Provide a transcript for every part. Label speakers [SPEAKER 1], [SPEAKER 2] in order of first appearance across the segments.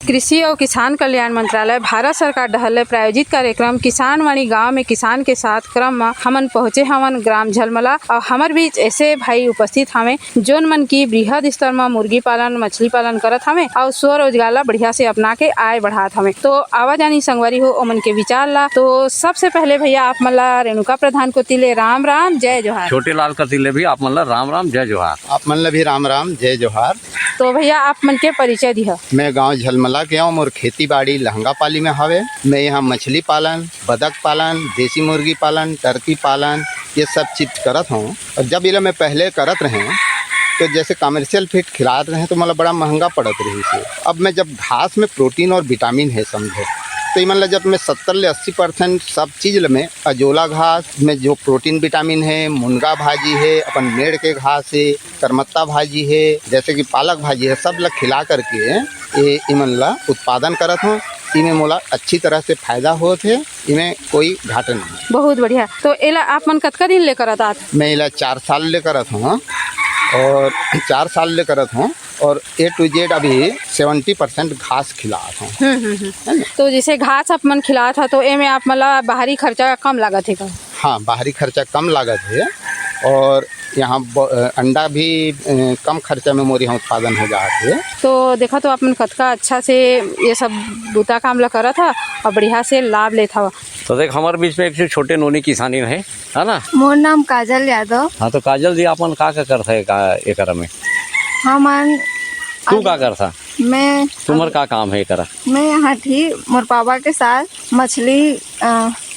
[SPEAKER 1] कृषि और किसान कल्याण मंत्रालय भारत सरकार डहले प्रायोजित कार्यक्रम किसान वाणी गाँव में किसान के साथ क्रम में हमन पहुँचे हवन ग्राम झलमला और हमार बीच ऐसे भाई उपस्थित हमें जोन मन की बृहद स्तर में मुर्गी पालन मछली पालन करत हमें और स्वरोजगार ला बढ़िया से अपना के आय बढ़ात हमें। तो आवाजानी संगवारी हो ओमन के विचार ला। तो सबसे पहले भैया आप मन ला रेणुका प्रधान को तिले राम राम जय जोहार।
[SPEAKER 2] छोटे लाल का तिले भी आप मन ला राम राम जय जोहार।
[SPEAKER 3] आप मन ला भी राम राम जय जोहार।
[SPEAKER 1] तो भैया आप मन के परिचय दिह।
[SPEAKER 3] मैं गांव झलमला के हूँ और खेती बाड़ी लहंगा पाली में हवे। मैं यहाँ मछली पालन बतख पालन देसी मुर्गी पालन टर्की पालन ये सब चीज करत हूँ। और जब इला मैं पहले करत रहे तो जैसे कमर्शियल फीड खिलाते रहे तो मतलब बड़ा महंगा पड़त रही से। अब मैं जब घास में प्रोटीन और विटामिन है समझे तो मतलब जब मैं 70 से 80% सब चीज़ में अजोला घास में जो प्रोटीन विटामिन है मुनगा भाजी है अपन मेड़ के घास है करमत्ता भाजी है जैसे कि पालक भाजी है सब लग खिला करके ये इमन ला उत्पादन करत हूँ। इमें मोला अच्छी तरह से फायदा होत है। इमें कोई घाटा नहीं। बहुत
[SPEAKER 1] बढ़िया। तो एला आप मन कतका दिन ले करत आत?
[SPEAKER 3] मैं इला 4 साल ले करत हूँ और 4 साल ले करत हूँ और A to Z अभी 70% घास खिलात हूँ।
[SPEAKER 1] तो जैसे घास आप मन खिलात था तो ए में आप मतलब बाहरी खर्चा कम लागत है का?
[SPEAKER 3] हाँ बाहरी खर्चा कम लागत है और यहाँ अंडा भी कम खर्चा में मोरी यहाँ उत्पादन हो जाते है।
[SPEAKER 1] तो देखा तो आपन कतका अच्छा से ये सब बूता काम ला करा था और बढ़िया से लाभ लेता हुआ।
[SPEAKER 2] तो देख हमारे बीच में एक छोटे नोनी किसानी है ना।
[SPEAKER 4] मोर नाम काजल यादव।
[SPEAKER 2] हाँ तो काजल जी अपन का करता है एकरा में?
[SPEAKER 4] हमन
[SPEAKER 2] तू का करता?
[SPEAKER 4] मैं
[SPEAKER 2] तुम्हार का काम है एकरा?
[SPEAKER 4] मैं यहाँ थी मोर पापा के साथ मछली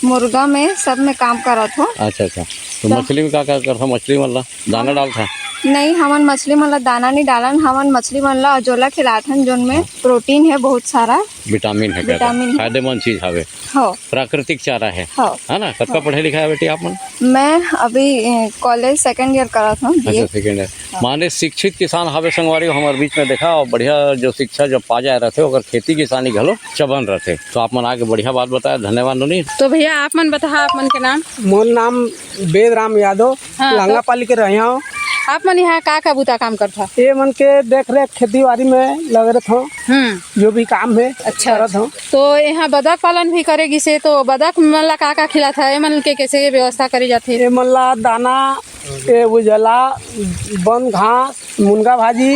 [SPEAKER 4] मुर्गा में सब में काम करत हूँ।
[SPEAKER 2] अच्छा अच्छा। तो मछली में का करता? मछली मतलब दाना डालता?
[SPEAKER 4] नहीं हमन मछली मन ला दाना नहीं डालन। हमन मछली मन ला अजोला खिलाथन जोन में प्रोटीन है बहुत सारा
[SPEAKER 2] विटामिन है फायदेमंद चीज हवे
[SPEAKER 4] हो
[SPEAKER 2] प्राकृतिक चारा है ना। कतका पढ़े लिखा है बेटी आप मन?
[SPEAKER 4] मैं अभी कॉलेज 2nd ईयर करत हूँ।
[SPEAKER 2] अच्छा 2nd ईयर माने शिक्षित किसान हवे संगवारी हमारे बीच में देखा और बढ़िया जो शिक्षा जब पा जाए रहते अगर खेती किसानी घलो चबन रहते। तो आप मन आगे बढ़िया बात बताया धन्यवाद नोनी।
[SPEAKER 1] तो भैया आप मन बता आप मन के नाम?
[SPEAKER 5] मोर नाम वेद राम यादव लहंगा पाली के रहे हूँ।
[SPEAKER 1] आप मन यहाँ का बूता काम करता?
[SPEAKER 5] ये मन के देख रेख खेती बाड़ी में लग रहे हूँ जो भी काम है
[SPEAKER 1] अच्छा करत हूँ। तो यहाँ बतख पालन भी करेगी से तो बतख मन ला का खिलाता है? मन के कैसे व्यवस्था करी जाती है?
[SPEAKER 5] मन ला दाना उजला बन घास मुनगा भाजी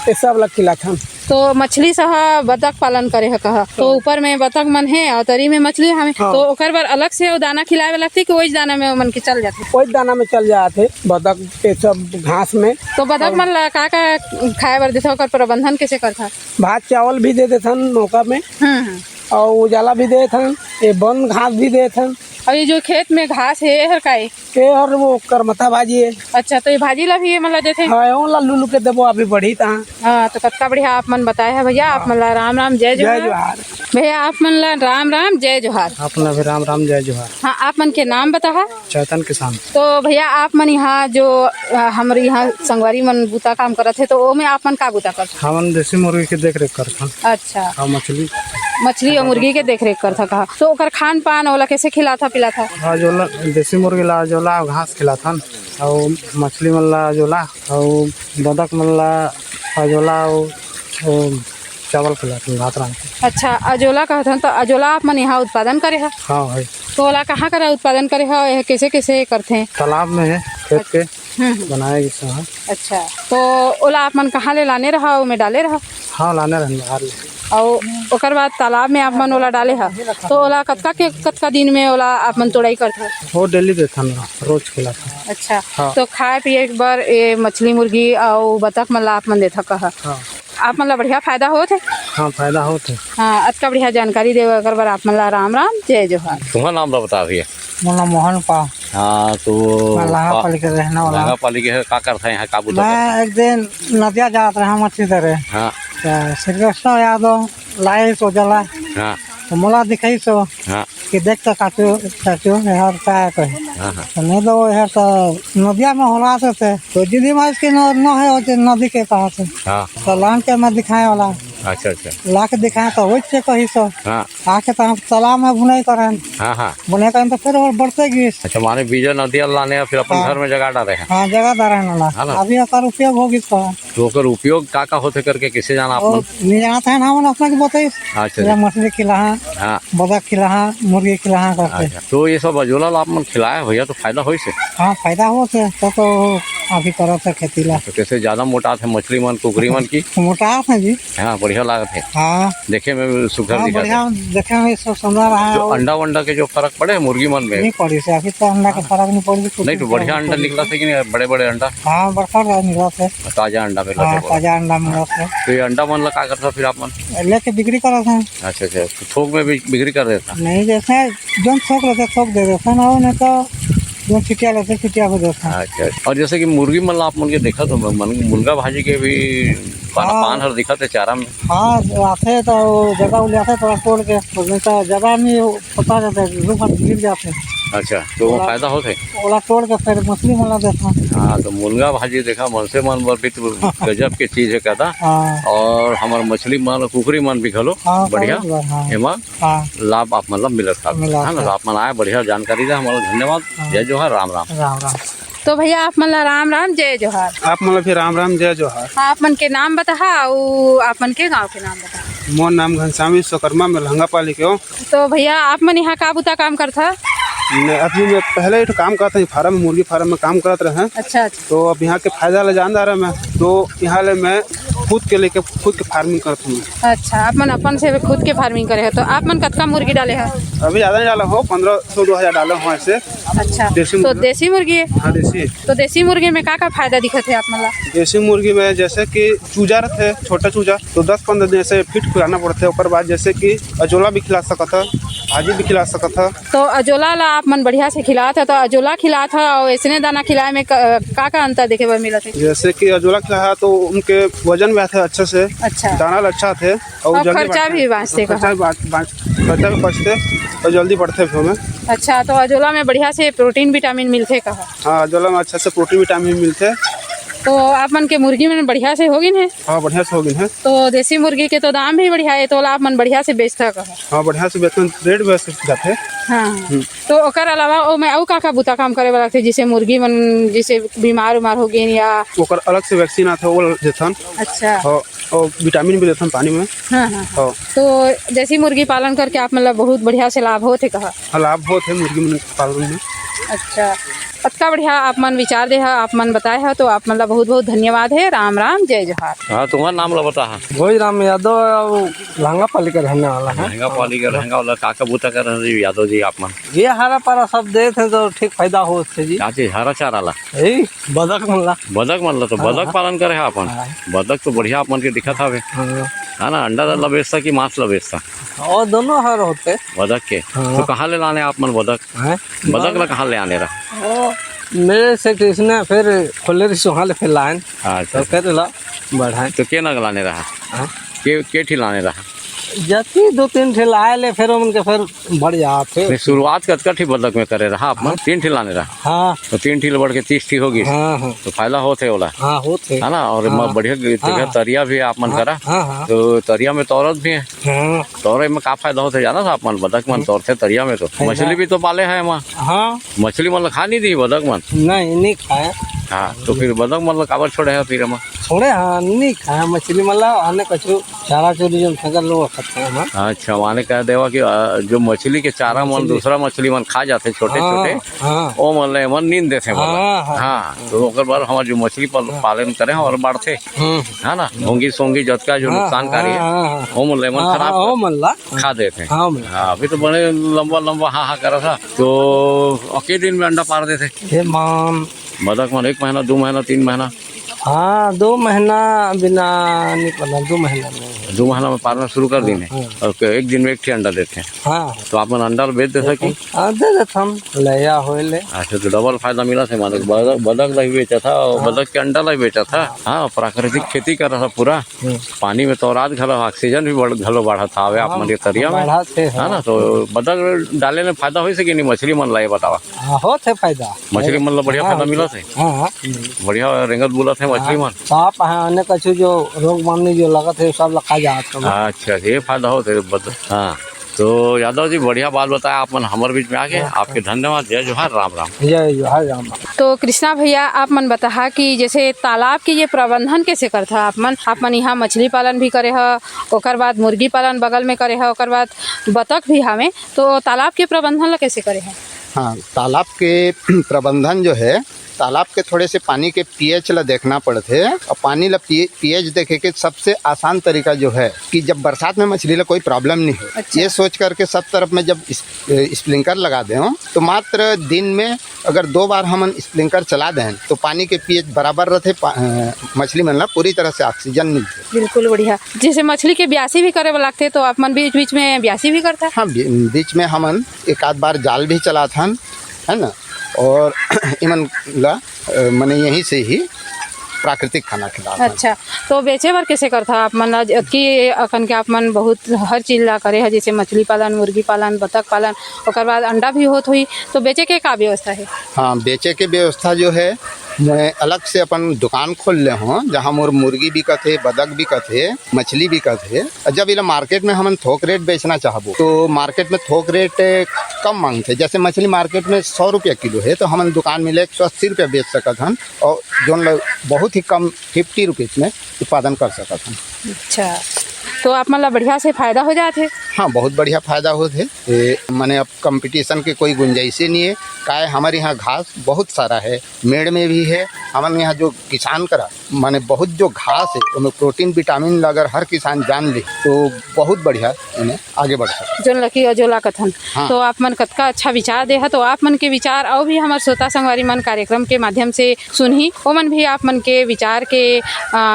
[SPEAKER 5] ये सब लग खिलाता हूँ।
[SPEAKER 1] तो मछली सह बतख पालन करे है कहा तो ऊपर में बतख मन है और तरी में मछली हमें तो ओकर बर अलग से दाना खिलावे लगती कि वही दाना में मन के चल जाते?
[SPEAKER 5] वही दाना में चल जाते बतख के सब घास में।
[SPEAKER 1] तो बतख मन ला का खाए बर देता ओकर प्रबंधन कैसे करता?
[SPEAKER 5] भात चावल भी दे देथन मौका में और उजाला भी देथन ये बन घास भी देथन।
[SPEAKER 1] और ये जो खेत में घास है हर का
[SPEAKER 5] के और वो करमता भाजी है।
[SPEAKER 1] अच्छा तो ये भाजी ला भी मतलब देते?
[SPEAKER 5] हाँ ला लुलू के देबो अभी बढ़ी ता।
[SPEAKER 1] हाँ तो कतका बढ़िया आप मन बताए है भैया। आप मन ला राम राम जय जोहार। भैया आप मन ला राम राम जय जोहार।
[SPEAKER 5] आप मन भी राम राम जय जोहार।
[SPEAKER 1] हाँ आप मन के नाम बता?
[SPEAKER 5] चैतन किसान।
[SPEAKER 1] तो भैया आप मन यहाँ जो हमारे यहाँ संगवारी मन बूता काम करत है तो वो में आप मन का बूता करते?
[SPEAKER 5] हम देसी मुर्गी के देख रेख करते।
[SPEAKER 1] अच्छा
[SPEAKER 5] और
[SPEAKER 1] मछली और मुर्गी के देख रेख करता कहा तो ओकर खान पान वाला कैसे खिलाता पिलाता?
[SPEAKER 5] अजोला देसी मुर्गी ला अजोला घास खिलाथन और मछली मन ला अजोला और बतख मन ला अजोला और चावल खिलाथन भात रांध।
[SPEAKER 1] अच्छा अजोला कहथन तो अजोला आप मन यहाँ उत्पादन करे है?
[SPEAKER 5] हाँ है।
[SPEAKER 1] तो ओला कहाँ करा उत्पादन करे है कैसे कैसे करते हैं?
[SPEAKER 5] तालाब में है खेत के बनाए है।
[SPEAKER 1] अच्छा तो ओला आप मन कहाँ ले लाने रहा में डाले रहा?
[SPEAKER 5] हाँ लाने रहने बाहर
[SPEAKER 1] और ओकर बाद तालाब में आप मन ओला डाले है तो ओला कतका दिन में ओला आप मन तोड़ाई करते?
[SPEAKER 5] वो डेली देता रोज खिलाता।
[SPEAKER 1] अच्छा हाँ। तो खाए पिए एक बार ये मछली मुर्गी और बतख मन ला आप मन देता कहा आप मन ला बढ़िया फायदा होत है?
[SPEAKER 5] हाँ फायदा होते।
[SPEAKER 1] हाँ अच्छा बढ़िया जानकारी देवे अगर बार आप मन ला राम राम जय जोहार।
[SPEAKER 2] तुम्हारा नाम बता भैया?
[SPEAKER 5] मोला मोहन पा।
[SPEAKER 2] हाँ तो
[SPEAKER 5] लहंगा पाली के रहना वाला।
[SPEAKER 2] लहंगा पाली के का करता है यहाँ का बूता?
[SPEAKER 5] मैं एक दिन नदिया जात रहा मछली धरे। हाँ श्री कृष्ण यादव लाए तो जला तो मोला दिखाई सो कि देख तो चाचू यार क्या कहे तो नहीं तो यार तो नदिया में होला तो दीदी माँ इसके न है नदी के पास तो लान के मैं दिखाए वाला
[SPEAKER 2] अच्छा अच्छा
[SPEAKER 5] ला के दिखाए तो वैसे कही सो
[SPEAKER 2] हाँ
[SPEAKER 5] आके तो हम तालाब में बुनाई करें
[SPEAKER 2] हाँ हाँ
[SPEAKER 5] बुनाई करें तो फिर और बढ़ते गिस।
[SPEAKER 2] अच्छा माने बीजा नदिया लाने या फिर अपन
[SPEAKER 5] हाँ।
[SPEAKER 2] घर में जगह डाले हैं
[SPEAKER 5] हाँ जगह दार है ना
[SPEAKER 2] हाँ ना।
[SPEAKER 5] अभी अकर उपयोग होगी
[SPEAKER 2] तो ओकर उपयोग का होते करके किसे जाना
[SPEAKER 5] और
[SPEAKER 2] अपन
[SPEAKER 5] नहीं जाना था ना हम अपना के बताइए
[SPEAKER 2] अच्छा
[SPEAKER 5] या मछली खिला
[SPEAKER 2] हाँ
[SPEAKER 5] बदक खिला मुर्गी खिला करके।
[SPEAKER 2] अच्छा तो ये सब अजोला ला अपन खिलाया भैया तो फायदा हो से
[SPEAKER 5] हाँ फायदा हो से तो अभी करो तो खेती ला
[SPEAKER 2] तो कैसे ज्यादा मोटा थे मछली मन कुकरी मन की
[SPEAKER 5] मोटा है जी।
[SPEAKER 2] हाँ बढ़िया लागत है
[SPEAKER 5] हाँ
[SPEAKER 2] देखे में सुघर
[SPEAKER 5] हाँ
[SPEAKER 2] दिखा
[SPEAKER 5] बढ़िया देखे में सब सुंदर है।
[SPEAKER 2] जो अंडा वंडा के जो फर्क पड़े मुर्गी मन में
[SPEAKER 5] नहीं पड़ी से अभी तो अंडा का फर्क नहीं पड़ी
[SPEAKER 2] नहीं तो बढ़िया अंडा निकला था कि नहीं बड़े बड़े अंडा
[SPEAKER 5] हाँ बड़का निकला से
[SPEAKER 2] ताजा अंडा मिला
[SPEAKER 5] हाँ
[SPEAKER 2] था
[SPEAKER 5] ताजा अंडा मिला से
[SPEAKER 2] तो ये अंडा मन ला का करता फिर आप मन
[SPEAKER 5] लेके बिक्री करा था।
[SPEAKER 2] अच्छा अच्छा तो थोक में भी बिक्री कर देता
[SPEAKER 5] नहीं जैसे जो थोक लेते थोक दे देते ना नहीं तो जो चिटिया लेते चिटिया को देते हैं।
[SPEAKER 2] अच्छा और जैसे कि मुर्गी मन ला आप मन के देखा तो मुर्गा भाजी के भी पान हर दिखा थे चारा में।
[SPEAKER 5] हाँ आते तो जगह उलियाते थोड़ा तोड़ के तो नहीं तो जगह नहीं पता रहता रूप गिर जाते।
[SPEAKER 2] अच्छा तो वो फायदा होते
[SPEAKER 5] ओला तोड़ के फिर मछली मला देता।
[SPEAKER 2] हाँ तो मुर्गा भाजी देखा मन से मन बर भी तो गजब के चीज है कहता
[SPEAKER 5] हाँ
[SPEAKER 2] और हमार मछली मन कुकरी मन भी घलो
[SPEAKER 5] हाँ
[SPEAKER 2] बढ़िया
[SPEAKER 5] हाँ
[SPEAKER 2] एमा
[SPEAKER 5] हाँ
[SPEAKER 2] लाभ आप मतलब मिलत था
[SPEAKER 5] मिलत
[SPEAKER 2] है ना। तो आप मन आए बढ़िया जानकारी दे हमारा धन्यवाद जय जोहार राम राम।
[SPEAKER 5] राम राम।
[SPEAKER 1] तो भैया आप मन ला राम राम जय जोहार।
[SPEAKER 6] आप मतलब फिर राम राम जय जोहार।
[SPEAKER 1] आप मन के नाम बता और आप मन के गांव के नाम बता।
[SPEAKER 6] मोर नाम घनश्याम विश्वकर्मा में लहंगा पाली के हो।
[SPEAKER 1] तो भैया आप मन यहाँ का बुता काम करता।
[SPEAKER 6] अभी मैं पहले ही काम करता हूँ फार्म में मुर्गी फार्म में काम करते रहे।
[SPEAKER 1] अच्छा
[SPEAKER 6] तो अब यहाँ के फायदा ले जान रहा मैं तो यहाँ ले मैं खुद के लेके खुद के फार्मिंग करता हूँ।
[SPEAKER 1] अच्छा आप मन अपन से खुद के फार्मिंग करे है तो आप मन कतका मुर्गी डाले है।
[SPEAKER 6] अभी ज़्यादा नहीं डाला हो 1500-2000 डाला हूँ ऐसे।
[SPEAKER 1] अच्छा
[SPEAKER 6] देसी
[SPEAKER 1] तो
[SPEAKER 6] मुर्गी।
[SPEAKER 1] देसी मुर्गी है।
[SPEAKER 6] हाँ देसी।
[SPEAKER 1] तो देसी मुर्गी में का फायदा दिखत है आप मन ला।
[SPEAKER 6] देसी मुर्गी में जैसे कि चूजा रहते छोटा चूजा तो 10-15 दिन ऐसे फिट खिलाना पड़ता है। ऊपर बाद जैसे कि अजोला भी खिला सकता है भाजी भी खिला सकता है।
[SPEAKER 1] तो अजोला ला आप मन बढ़िया से खिलात है तो अजोला खिलात है और ऐसने दाना खिलाए में का अंतर देखे बर मिलत है।
[SPEAKER 6] जैसे कि अजोला खिलाया तो उनके वजन भी आते अच्छे से
[SPEAKER 1] अच्छा
[SPEAKER 6] दाना अच्छा थे
[SPEAKER 1] और खर्चा भी बाँचते
[SPEAKER 6] खर्चा भी बचते और जल्दी बढ़ते भी हमें।
[SPEAKER 1] अच्छा तो अजोला में बढ़िया से प्रोटीन विटामिन मिलते कहा।
[SPEAKER 6] हाँ अजोला में अच्छा से प्रोटीन विटामिन मिलते।
[SPEAKER 1] तो आप मन के मुर्गी में बढ़िया से होगी है।
[SPEAKER 6] हाँ बढ़िया से हो गई है।
[SPEAKER 1] तो देसी मुर्गी के तो दाम भी बढ़िया है तो आप मन बढ़िया से बेचता कहा।
[SPEAKER 6] हाँ बढ़िया से वेतन रेट भी जाते।
[SPEAKER 1] हाँ तो ओकर अलावा ओ मैं और का बुता काम करे वाला थे जिसे मुर्गी मन जिसे बीमार उमार हो गई या
[SPEAKER 6] ओकर अलग से वैक्सीन आते वो देथन।
[SPEAKER 1] अच्छा
[SPEAKER 6] और विटामिन भी देथन पानी में।
[SPEAKER 1] हाँ हाँ तो देसी मुर्गी पालन करके आप मतलब बहुत बढ़िया से लाभ होते कहा।
[SPEAKER 6] लाभ होते मुर्गी पालन में।
[SPEAKER 1] अच्छा अतका बढ़िया आप मन विचार दे है आप मन बताए है तो आप मतलब बहुत बहुत धन्यवाद है। राम राम जय जोहार।
[SPEAKER 2] हाँ तुम्हारा नाम ला बता।
[SPEAKER 5] वही राम यादव लहंगा पाली का रहने वाला है।
[SPEAKER 2] लहंगा पाली का लहंगा वाला काका बूता कर रहे यादव जी आप मन
[SPEAKER 5] ये हरा पारा सब दे थे तो ठीक फायदा हो उससे जी।
[SPEAKER 2] क्या चीज हरा चारा ला
[SPEAKER 5] यही बदक मिला
[SPEAKER 2] बदक मन ला तो बदक पालन करे है अपन बदक तो बढ़िया आप मन के दिखा था है ना। अंडा ला बेचता की मांस ला बेचता
[SPEAKER 5] और दोनों हर होते
[SPEAKER 2] बदक के। तो कहाँ ले लाने आप मन बदक बदक ला कहाँ ले आने रहा।
[SPEAKER 5] मेरे से इसने फिर खोले रही वहाँ ले फिर लाइन
[SPEAKER 2] अच्छा
[SPEAKER 5] तो फिर ला बढ़ाए
[SPEAKER 2] तो के नग लाने रहा के ठी लाने रहा।
[SPEAKER 5] जति 2-3 ठे लाए ले फिर उनके फिर बढ़ जाते।
[SPEAKER 2] नहीं शुरुआत कतका ठी बदक में करे रहा आप मन 3 ठी लाने रहा।
[SPEAKER 5] हाँ
[SPEAKER 2] तो 3 ठी बढ़ के 30 ठी होगी
[SPEAKER 5] हाँ हाँ
[SPEAKER 2] तो फायदा होते होला
[SPEAKER 5] हाँ होते
[SPEAKER 2] है ना। और बढ़िया जगह तरिया भी आप मन करा
[SPEAKER 5] हाँ हाँ
[SPEAKER 2] तो तरिया में तौरत भी है।
[SPEAKER 5] हाँ
[SPEAKER 2] तौरे में का फायदा होते जाना था आप मन बदक मन तौरते तरिया में तो मछली भी तो पाले है वहाँ
[SPEAKER 5] हाँ
[SPEAKER 2] मछली मन खा नहीं दी बदक मन
[SPEAKER 5] नहीं खाए।
[SPEAKER 2] हाँ तो फिर बदक मन काबर छोड़े है फिर हम
[SPEAKER 5] छोड़े हाँ नहीं खाए मछली मतलब आने कछु चारा चोरी जो फेंकर लोग खाते हैं हम।
[SPEAKER 2] अच्छा माने कह देवा कि जो मछली के चारा मन दूसरा मछली मन खा जाते छोटे छोटे
[SPEAKER 5] हाँ
[SPEAKER 2] ओ मन ले मन नींद देते हाँ तो ओकर बाद हमारे जो मछली पालन करे और बढ़ते है ना घोंगी सोंगी जतका जो नुकसानकारी है वो मन ले मन खराब
[SPEAKER 5] हाँ मल्ला
[SPEAKER 2] खा देते।
[SPEAKER 5] हाँ
[SPEAKER 2] अभी तो बड़े लंबा लंबा हाँ करा था तो अके दिन में अंडा पार देते
[SPEAKER 5] हे मान
[SPEAKER 2] बदक मन 1 महीना 2 महीना 3 महीना।
[SPEAKER 5] हाँ 2 महीना बिना निकला 2 महीना में
[SPEAKER 2] 2 महीना में पालना शुरू कर दी और एक दिन में 1 अंडा देते हैं।
[SPEAKER 5] हाँ
[SPEAKER 2] तो आप अंडा बेच दे सकी
[SPEAKER 5] दे देते हम लया हो ले।
[SPEAKER 2] अच्छा तो डबल फायदा मिला था मानो बदक ला बेचा था और बदक के अंडा ला बेचा था। हाँ प्राकृतिक खेती कर रहा था पूरा पानी में तो रात घलो ऑक्सीजन भी घलो बढ़ा था आप मन के तरिया में है ना। तो बदक डाले में फायदा हो सके नहीं मछली मन लाए बतावा
[SPEAKER 5] होते फायदा
[SPEAKER 2] मछली मन ला बढ़िया फायदा मिला थे बढ़िया रेंगत बुला थे मछली मन
[SPEAKER 5] साफ है अनेक कछु जो रोग मानी जो लगत है सब लगा जात
[SPEAKER 2] अच्छा ये फायदा हो तेरे बद हाँ। तो यादव जी बढ़िया बात बताया आप मन हमारे बीच में आ गए, आपके धन्यवाद। जय जोहार, राम राम।
[SPEAKER 5] जय जोहार, राम।
[SPEAKER 1] तो कृष्णा भैया आप मन बता कि जैसे तालाब के ये प्रबंधन कैसे करता आप मन यहाँ मछली पालन भी करे है, ओकर बाद मुर्गी पालन बगल में करे है, ओकर बाद बतख भी हमें, तो तालाब के प्रबंधन ला कैसे करे है?
[SPEAKER 3] हाँ, तालाब के प्रबंधन जो है, तालाब के थोड़े से पानी के पीएच ला देखना पड़ते है, और पानी ला पीएच देखे के सबसे आसान तरीका जो है कि जब बरसात में मछली ला कोई प्रॉब्लम नहीं हो।
[SPEAKER 1] अच्छा। ये
[SPEAKER 3] सोच करके सब तरफ में जब स्प्रिंकलर लगा दें तो मात्र दिन में अगर 2 बार हम स्प्रिंकलर चला दें तो पानी के पीएच बराबर रहते, मछली मन ला पूरी तरह से ऑक्सीजन मिलते।
[SPEAKER 1] बिल्कुल बढ़िया। जैसे मछली के ब्यासी भी करे लगते तो आप मन बीच बीच में ब्यासी भी करता है?
[SPEAKER 3] हाँ, बीच में हमन एक आध बार जाल भी चलाता है ना, और इमन ला मने यहीं से ही प्राकृतिक खाना खिलाता।
[SPEAKER 1] अच्छा, तो बेचे बार कैसे करता आप मन कि अखन के आप मन बहुत हर चीज ला करे है, जैसे मछली पालन, मुर्गी पालन, बतख पालन, ओकर बाद अंडा भी होत हुई, तो बेचे के का व्यवस्था है?
[SPEAKER 3] हाँ, बेचे के व्यवस्था जो है, मैं अलग से अपन दुकान खोल ले हूँ जहाँ मोर मुर्गी बिकत है, बदक बिकत है, मछली बिकत है। जब इला मार्केट में हम थोक रेट बेचना चाहबो तो मार्केट में थोक रेट कम मांगते, जैसे मछली मार्केट में 100 रुपया किलो है तो हम दुकान में 180 रुपया बेच सकत हन, और जो बहुत ही कम 50 रुपीज़ में उत्पादन कर सकत हन।
[SPEAKER 1] अच्छा, तो आप मन ला बढ़िया से फायदा हो जाते?
[SPEAKER 3] हाँ, बहुत बढ़िया फायदा होते है। मैंने अब कंपटीशन के कोई गुंजाइश ही नहीं है, काहे हमारे यहाँ घास बहुत सारा है, मेड़ में भी है। हमारे यहाँ जो किसान करा माने बहुत जो घास है उनमें प्रोटीन विटामिन अगर हर किसान जान ले तो बहुत बढ़िया इन्हें आगे बढ़ सकता।
[SPEAKER 1] जो लकी अजोला कथन।
[SPEAKER 3] हाँ।
[SPEAKER 1] तो आप मन कतका अच्छा विचार दे है, तो आप मन के विचार और भी हमारे श्रोता संगवारी मन कार्यक्रम के माध्यम से सुनही, वो मन भी आप मन के विचार के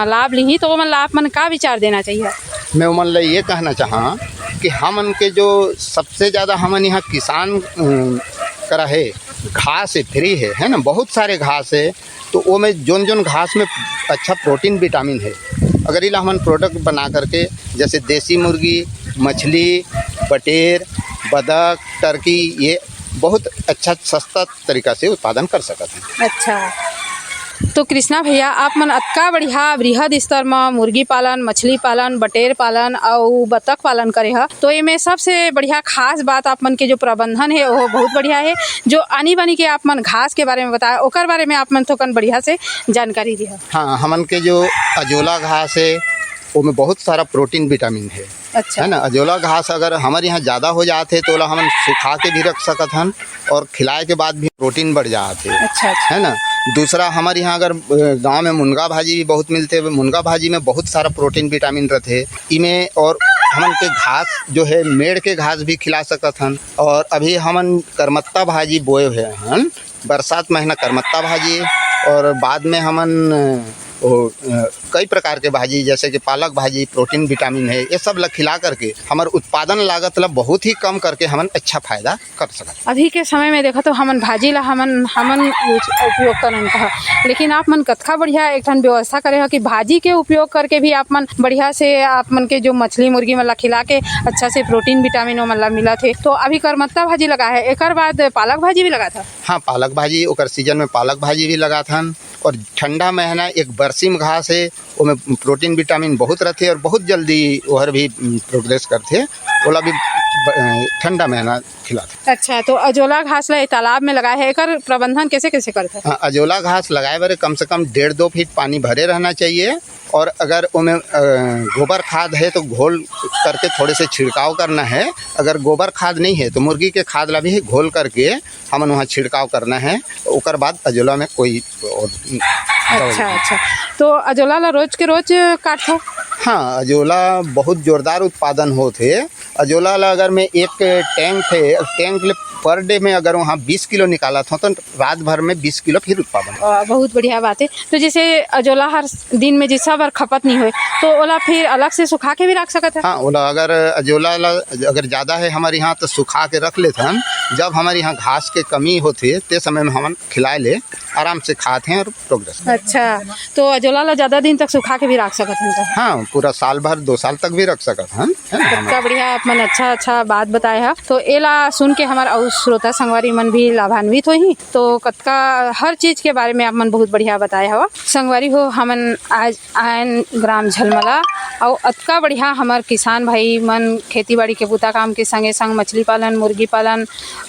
[SPEAKER 1] लाभ ली, तो वो मन आप मन का विचार देना चाहिए?
[SPEAKER 3] मैं उमन ला ये कहना चाहा कि हमन के जो सबसे ज़्यादा हमन यहाँ किसान करा है घास है, फ्री है ना, बहुत सारे घास है, तो वो में जोन घास में अच्छा प्रोटीन विटामिन है। अगर इला हमन प्रोडक्ट बना करके जैसे देसी मुर्गी, मछली, बटेर, बदक, टर्की, ये बहुत अच्छा सस्ता तरीका से उत्पादन कर सकते हैं।
[SPEAKER 1] अच्छा, तो कृष्णा भैया आप मन अतका बढ़िया बृहद स्तर में मुर्गी पालन, मछली पालन, बटेर पालन और बतख पालन करे है, तो ये में सबसे बढ़िया खास बात आप मन के जो प्रबंधन है वो बहुत बढ़िया है। जो आनी बानी के आप मन घास के बारे में बताया, ओकर बारे में आप मन थोकन बढ़िया से जानकारी दी है।
[SPEAKER 3] हाँ, हमन के जो अजोला घास है उसमें बहुत सारा प्रोटीन विटामिन है।
[SPEAKER 1] अच्छा,
[SPEAKER 3] है ना, अजोला घास अगर हमारे यहाँ ज़्यादा हो जाते तो हम सुखा के भी रख सकत हन, और खिलाए के बाद भी प्रोटीन बढ़ जाते।
[SPEAKER 1] अच्छा,
[SPEAKER 3] है ना। दूसरा, हमारे यहाँ अगर गांव में मुनगा भाजी भी बहुत मिलते, मुनगा भाजी में बहुत सारा प्रोटीन विटामिन रहते इमें, और हमन के घास जो है मेड़ के घास भी खिला सकत हन। और अभी हमन करमत्ता भाजी बोए हुए हन, बरसात महीना करमत्ता भाजी, और बाद में हमन कई प्रकार के भाजी जैसे कि पालक भाजी, प्रोटीन विटामिन है, ये सब ला खिला करके हमारे उत्पादन लागत ला बहुत ही कम करके हमन अच्छा फायदा कर सकते।
[SPEAKER 1] अभी के समय में देखा तो हमन भाजी ला हमन उपयोग करन कहा, लेकिन आप मन कतका बढ़िया एक ठन व्यवस्था करे है कि भाजी के उपयोग करके भी आप मन बढ़िया से आप मन के जो मछली मुर्गी मन ला खिला के अच्छा से प्रोटीन विटामिन मन ला मिला थे। तो अभी करमत्ता भाजी लगा है, एक बाद पालक भाजी भी लगा था।
[SPEAKER 3] हाँ, पालक भाजी ओकर सीजन में पालक भाजी भी लगा था। और ठंडा महीना एक बरसीम घास है, उसमें प्रोटीन विटामिन बहुत रहते और बहुत जल्दी वह भी प्रोग्रेस करते, ओला भी ठंडा महीना खिलाते।
[SPEAKER 1] अच्छा, तो अजोला घास ला तालाब में लगाए है, एकर प्रबंधन कैसे कैसे करते हैं?
[SPEAKER 3] अजोला घास लगाए बारे कम से कम 1.5-2 फीट पानी भरे रहना चाहिए, और अगर उनमें गोबर खाद है तो घोल करके थोड़े से छिड़काव करना है। अगर गोबर खाद नहीं है तो मुर्गी के खाद ला भी घोल करके हमन वहाँ छिड़काव करना है। ओकर बाद अजोला में कोई
[SPEAKER 1] अच्छा, तो अजोला ला रोज के रोज काटो?
[SPEAKER 3] हाँ, अजोला बहुत जोरदार उत्पादन होते। अजोला ला अगर मैं एक टैंक है, टैंक ले पर डे में अगर वहाँ 20 किलो निकाला था तो रात भर में 20 किलो फिर उत्पादन।
[SPEAKER 1] बहुत बढ़िया बात है। तो जैसे अजोला हर दिन में जिस बार खपत नहीं हुए तो ओला फिर अलग से सुखा के भी रख सकते हैं?
[SPEAKER 3] हाँ, ओला अगर अजोला अगर ज़्यादा है हमारे यहाँ तो सुखा के रख लेते हैं। जब हमारे यहाँ घास के कमी होती है ते समय में हम खिलाए ले आराम से खाते हैं और प्रोग्रेस।
[SPEAKER 1] अच्छा, तो अजोला ला ज़्यादा दिन तक सुखा के भी रख सकते हैं?
[SPEAKER 3] हाँ, पूरा साल भर 2 साल तक भी रख सकते हैं।
[SPEAKER 1] बढ़िया, आप मन अच्छा बात बताए है। तो एला सुन के हमारा और श्रोता संगवारी मन भी लाभान्वित होही। तो कतका हर चीज के बारे में आप मन बहुत बढ़िया बताया हवा संगवारी हो। हमन आज आयन ग्राम झलमला और अतका बढ़िया हमार किसान भाई मन खेती बाड़ी के बूता काम के संगे संग मछली पालन, मुर्गी पालन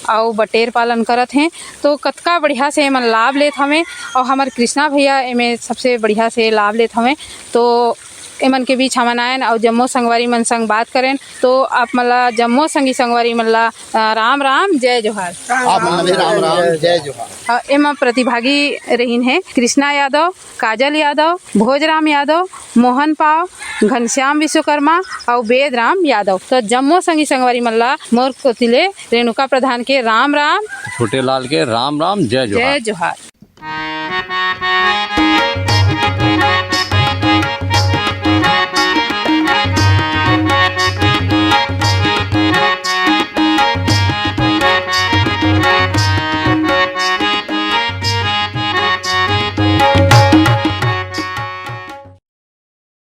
[SPEAKER 1] और बटेर पालन करत हैं। तो कतका बढ़िया से एमन लाभ लेत हमें और हमार कृष्णा भैया एमे सबसे बढ़िया से लाभ लेत हमें। तो एमन के बीच हमन आयन और जम्मो संगवारी मन संग बात करें। तो आप मला जम्मो संगी संगवारी मल्ला राम राम जय जोहार।
[SPEAKER 3] आप मन भी राम राम जय जोहार।
[SPEAKER 1] एमा प्रतिभागी रहीन है कृष्णा यादव, काजल यादव, भोजराम यादव, मोहन पाव, घनश्याम विश्वकर्मा और वेदराम यादव। तो जम्मो संगी संगवारी मल्ला मोर कोतिले रेणुका प्रधान के राम राम,
[SPEAKER 2] छोटे लाल के राम राम जय जोहार।
[SPEAKER 1] जय जोहार।